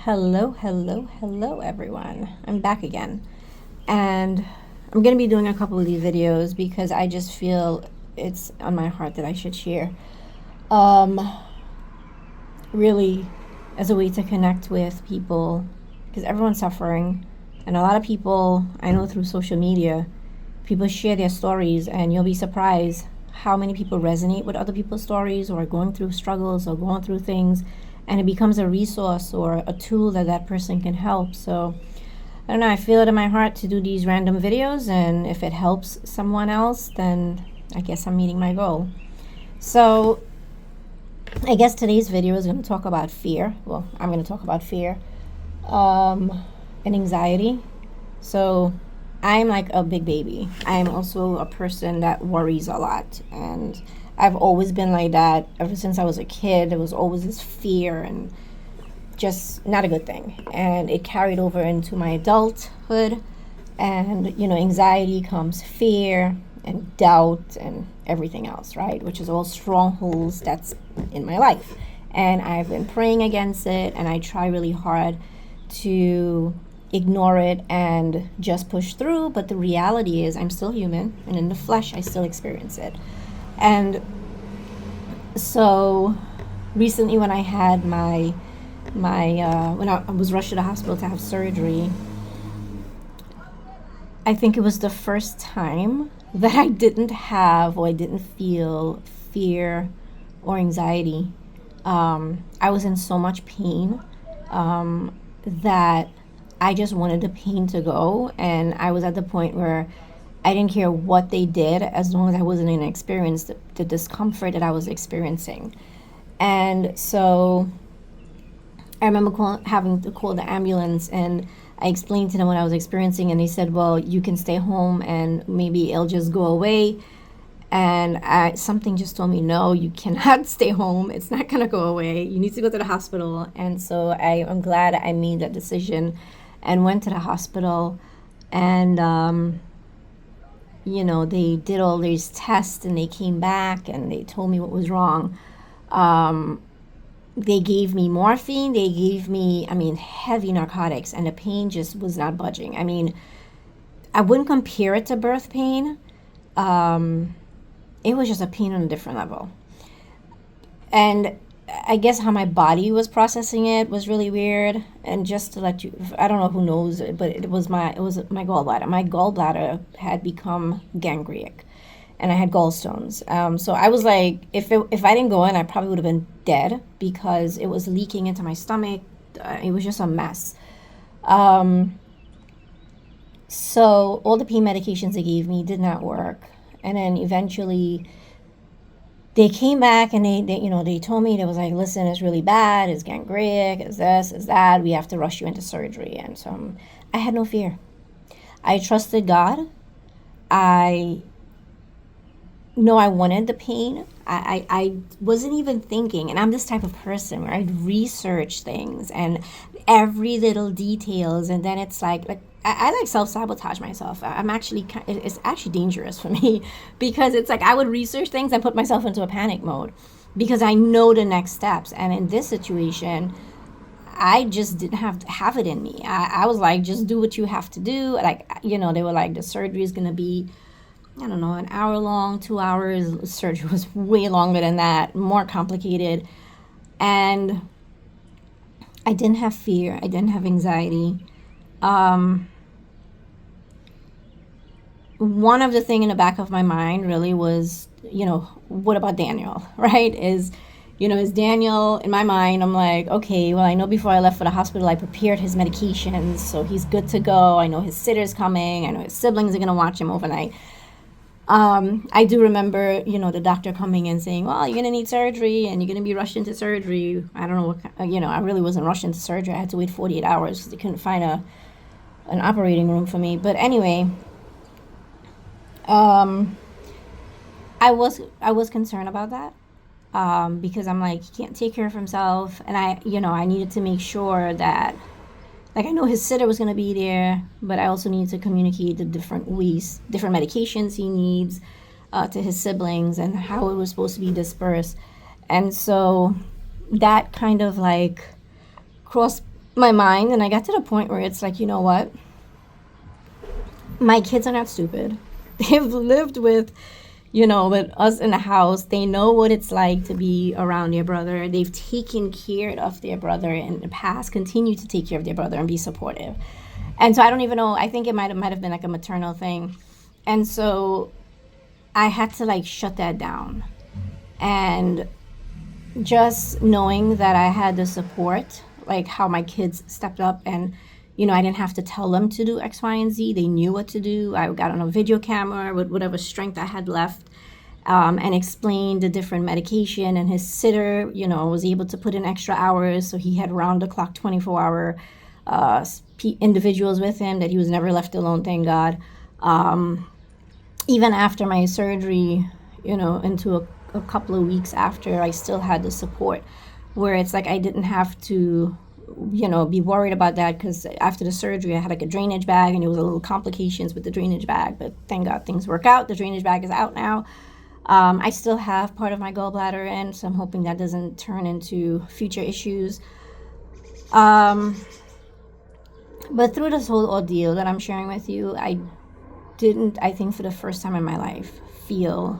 Hello, everyone. I'm back again. And I'm going to be doing a couple of these videos because I just feel it's on my heart that I should share. Um, really, as a way to connect with people because everyone's suffering. And a lot of people, I know through social media, people share their stories, and you'll be surprised how many people resonate with other people's stories or are going through struggles or going through things, and it becomes a resource or a tool that that person can help. So I don't know, I feel it in my heart to do these random videos, and if it helps someone else, then I guess I'm meeting my goal. So I guess today's video is going to talk about fear. Well, I'm going to talk about fear and anxiety. So I'm like a big baby. I'm also a person that worries a lot, and I've always been like that ever since I was a kid. There was always this fear, and just not a good thing, and it carried over into my adulthood. And anxiety comes fear and doubt and everything else, right? Which is all strongholds that's in my life, and I've been praying against it, and I try really hard to ignore it and just push through. But the reality is I'm still human, and in the flesh I still experience it. And so recently, when I had my when I was rushed to the hospital to have surgery, I think it was the first time that I didn't have or I didn't feel fear or anxiety. I was in so much pain that I just wanted the pain to go, and I was at the point where I didn't care what they did as long as I wasn't in experience the discomfort that I was experiencing. And so I remember having to call the ambulance, and I explained to them what I was experiencing, and they said, well, you can stay home and maybe it'll just go away. And something just told me, no, you cannot stay home. It's not going to go away. You need to go to the hospital. And so I'm glad I made that decision and went to the hospital. And, they did all these tests, and they came back and they told me what was wrong. They gave me morphine. They gave me, heavy narcotics, and the pain just was not budging. I wouldn't compare it to birth pain. It was just a pain on a different level. And I guess how my body was processing it was really weird. And just to let you, I don't know who knows it, but it was my gallbladder. My gallbladder had become gangrenic, and I had gallstones. So I was like, if I didn't go in, I probably would have been dead because it was leaking into my stomach. It was just a mess. So all the pain medications they gave me did not work. And then eventually they came back, and they told me, they was like, listen, it's really bad. It's gangrenic. It's this, it's that. We have to rush you into surgery. And so I had no fear. I trusted God. I wanted the pain. I wasn't even thinking, and I'm this type of person where I'd research things and every little details, and then it's like I like self-sabotage myself. It's actually dangerous for me because it's like I would research things and put myself into a panic mode because I know the next steps. And in this situation, I just didn't have it in me. I was like, just do what you have to do. They were like, the surgery is going to be, I don't know, an hour long, 2 hours. Surgery was way longer than that, more complicated. And I didn't have fear. I didn't have anxiety. One of the thing in the back of my mind really was, what about Daniel, right? Is Daniel in my mind? I'm like, okay, well, I know before I left for the hospital, I prepared his medications, so he's good to go. I know his sitter's coming. I know his siblings are going to watch him overnight. I do remember, the doctor coming and saying, well, you're going to need surgery and you're going to be rushed into surgery. I don't know what, I really wasn't rushed into surgery. I had to wait 48 hours because they couldn't find an operating room for me. But anyway, I was concerned about that because I'm like, he can't take care of himself. And I needed to make sure that, like, I know his sitter was going to be there, but I also need to communicate the different ways, different medications he needs to his siblings and how it was supposed to be dispersed. And so that kind of like crossed my mind, and I got to the point where it's like, you know what? My kids are not stupid. They've lived with, with us in the house. They know what it's like to be around their brother. They've taken care of their brother in the past, continue to take care of their brother and be supportive. And so I don't even know. I think it might have been like a maternal thing. And so I had to like shut that down. And just knowing that I had the support, like how my kids stepped up and, I didn't have to tell them to do X, Y, and Z. They knew what to do. I got on a video camera with whatever strength I had left, and explained the different medication. And his sitter, was able to put in extra hours. So he had round the clock 24-hour individuals with him, that he was never left alone, thank God. Even after my surgery, into a couple of weeks after, I still had the support, where it's like I didn't have to be worried about that, because after the surgery I had like a drainage bag, and it was a little complications with the drainage bag, but thank God things work out. The drainage bag is out now. I still have part of my gallbladder in, so I'm hoping that doesn't turn into future issues. But through this whole ordeal that I'm sharing with you, I think for the first time in my life, feel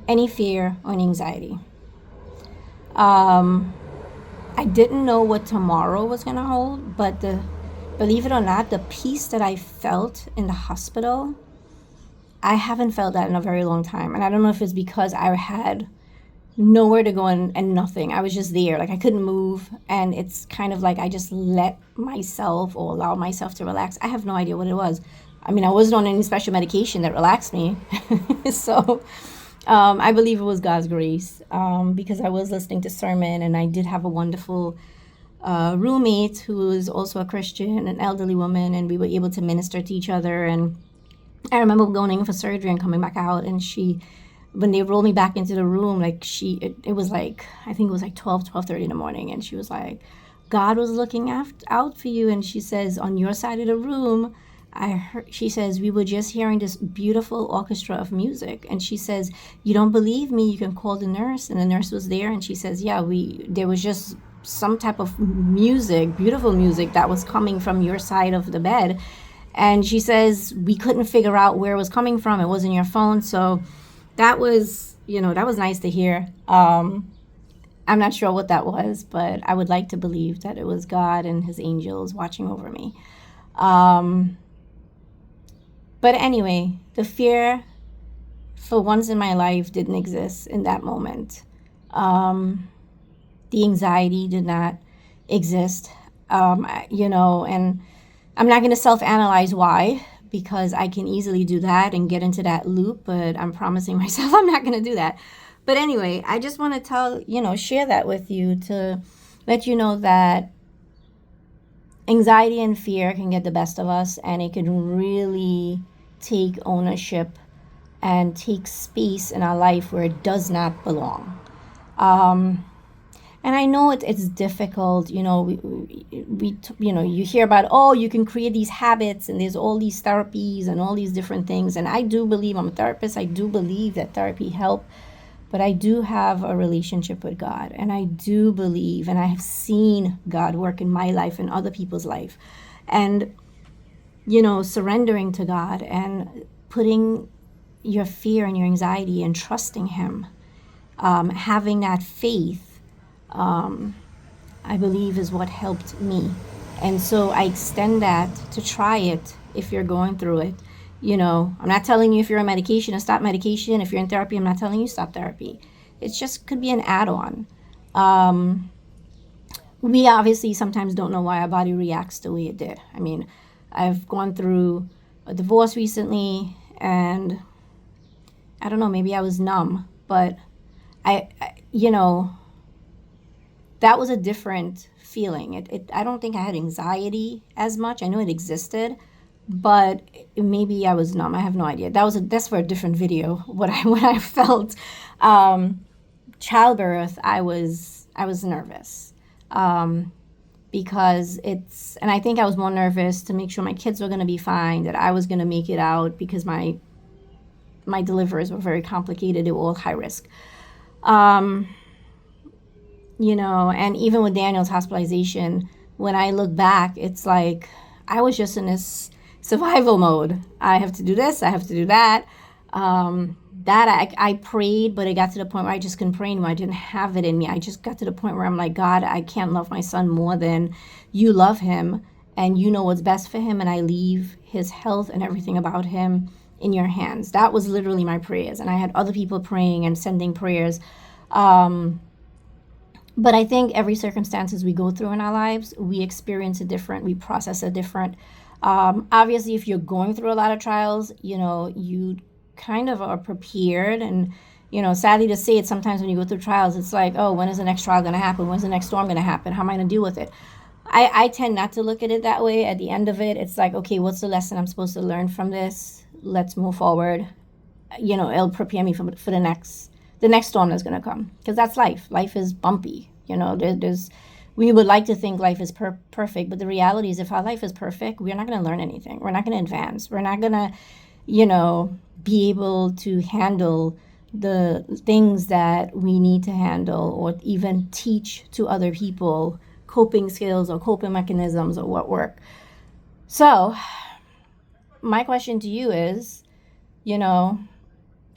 any fear or any anxiety. I didn't know what tomorrow was going to hold, but believe it or not, the peace that I felt in the hospital, I haven't felt that in a very long time. And I don't know if it's because I had nowhere to go and nothing. I was just there. Like I couldn't move. And it's kind of like I just let myself or allow myself to relax. I have no idea what it was. I mean, I wasn't on any special medication that relaxed me. So I believe it was God's grace, because I was listening to sermon, and I did have a wonderful roommate who was also a Christian, an elderly woman, and we were able to minister to each other. And I remember going in for surgery and coming back out, and when they rolled me back into the room, like it was like, I think it was like 12:30 in the morning, and she was like, God was looking out for you. And she says, on your side of the room, she says, we were just hearing this beautiful orchestra of music. And she says, you don't believe me, you can call the nurse. And the nurse was there, and she says, yeah, there was just some type of music, beautiful music, that was coming from your side of the bed. And she says, we couldn't figure out where it was coming from. It wasn't your phone. So that was, that was nice to hear. I'm not sure what that was, but I would like to believe that it was God and his angels watching over me. But anyway, the fear for once in my life didn't exist in that moment. The anxiety did not exist, and I'm not going to self-analyze why, because I can easily do that and get into that loop, but I'm promising myself I'm not going to do that. But anyway, I just want to share that with you, to let you know that anxiety and fear can get the best of us, and it can really take ownership and take space in our life where it does not belong. And I know it's difficult, you hear about, oh, you can create these habits, and there's all these therapies and all these different things. And I do believe, I'm a therapist, I do believe that therapy helps. But I do have a relationship with God, and I do believe, and I have seen God work in my life and other people's life. And, surrendering to God and putting your fear and your anxiety and trusting him, having that faith, I believe is what helped me. And so I extend that to try it if you're going through it. I'm not telling you if you're on medication to stop medication. If you're in therapy, I'm not telling you stop therapy. It just could be an add-on. We obviously sometimes don't know why our body reacts the way it did. I mean, I've gone through a divorce recently, and I don't know, maybe I was numb, but I that was a different feeling. I don't think I had anxiety as much. I know it existed, but maybe I was numb. I have no idea. That's for a different video. What I felt. Childbirth, I was nervous, because and I think I was more nervous to make sure my kids were going to be fine, that I was going to make it out, because my deliveries were very complicated. They were all high risk. And even with Daniel's hospitalization, when I look back, it's like I was just in this survival mode. I have to do this, I have to do that. I prayed, but it got to the point where I just couldn't pray anymore. I didn't have it in me. I just got to the point where I'm like, God, I can't love my son more than you love him and you know what's best for him. And I leave his health and everything about him in your hands. That was literally my prayers. And I had other people praying and sending prayers. But I think every circumstances we go through in our lives, we experience it different, we process it different. Obviously, if you're going through a lot of trials, you kind of are prepared. And, sadly to say it, sometimes when you go through trials, it's like, oh, when is the next trial going to happen? When's the next storm going to happen? How am I going to deal with it? I tend not to look at it that way. At the end of it, it's like, okay, what's the lesson I'm supposed to learn from this? Let's move forward. It'll prepare me for the next storm that's going to come, because that's life. Life is bumpy. We would like to think life is perfect, but the reality is, if our life is perfect, we're not going to learn anything. We're not going to advance. We're not going to, be able to handle the things that we need to handle, or even teach to other people coping skills or coping mechanisms or what work. So my question to you is,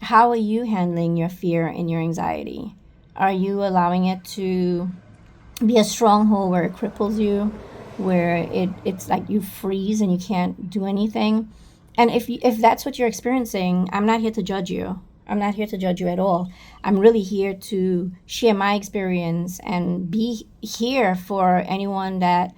how are you handling your fear and your anxiety? Are you allowing it to be a stronghold where it cripples you, where it's like you freeze and you can't do anything? And if that's what you're experiencing, I'm not here to judge you. I'm not here to judge you at all. I'm really here to share my experience and be here for anyone that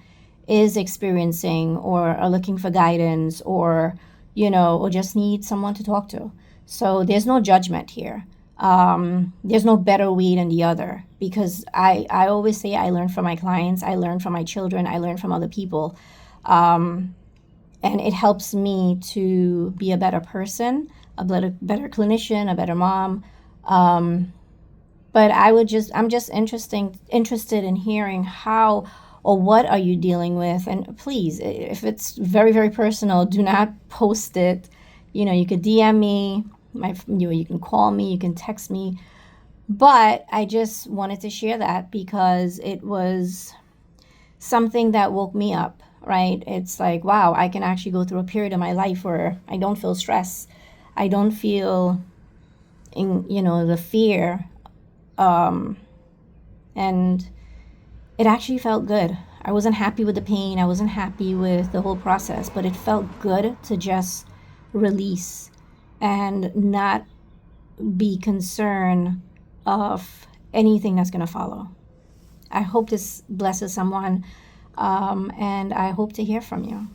is experiencing or are looking for guidance, or or just need someone to talk to. So there's no judgment here. There's no better way than the other, because I always say I learn from my clients, I learn from my children, I learn from other people. And it helps me to be a better person, a better clinician, a better mom. But I'm just interested in hearing how or what are you dealing with. And please, if it's very, very personal, do not post it. You could DM me, you can call me, you can text me. But I just wanted to share that because it was something that woke me up, right? It's like, wow, I can actually go through a period of my life where I don't feel stress. I don't feel the fear. And it actually felt good. I wasn't happy with the pain. I wasn't happy with the whole process, but it felt good to just release and not be concerned of anything that's going to follow. I hope this blesses someone, and I hope to hear from you.